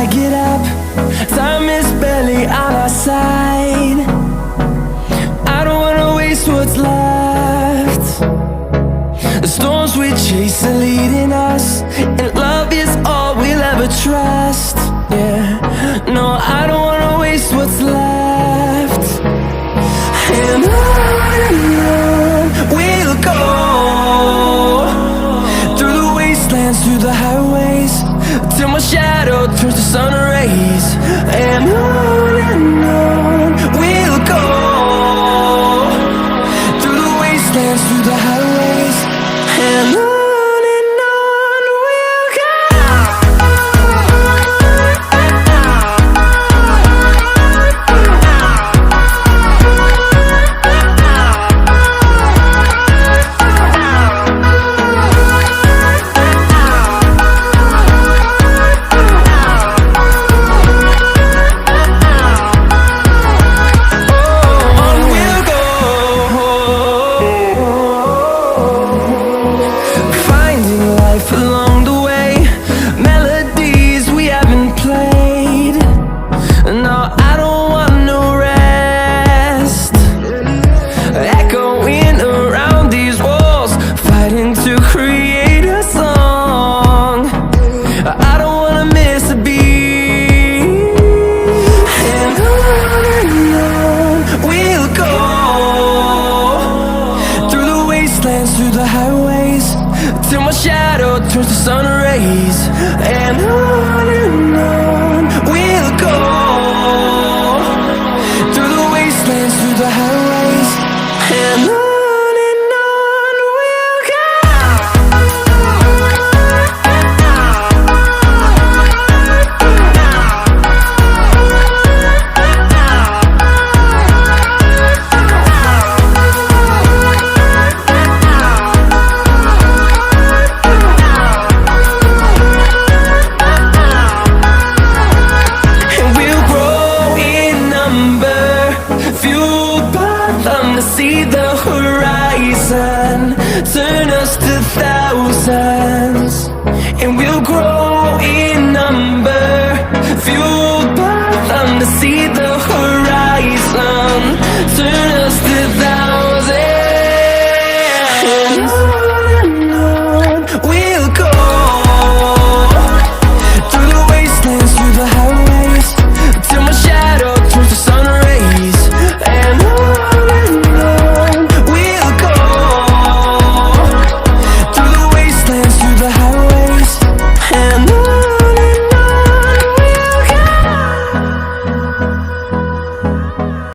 I get up, time is barely on our side. I don't wanna waste what's left. The storms we chase are leading us, and love is all we'll ever trust. Yeah, no, I don't wanna waste what's left. And on we'll go, through the wastelands, through the highways, till my shadow turns to sun rays. And on we'll go, through the wastelands, through the highways, and on. Along the way, melodies we haven't played. No, I don't want no rest. Echoing around these walls, fighting to create a song. I don't wanna miss a beat. And on we'll go, through the wastelands, through the highways, till my shadow turns to sun rays. And on we'll go, through the wastelands, through the highways, and on. See the horizon turn us to thousands, and we'll grow in number, fueled by them to see the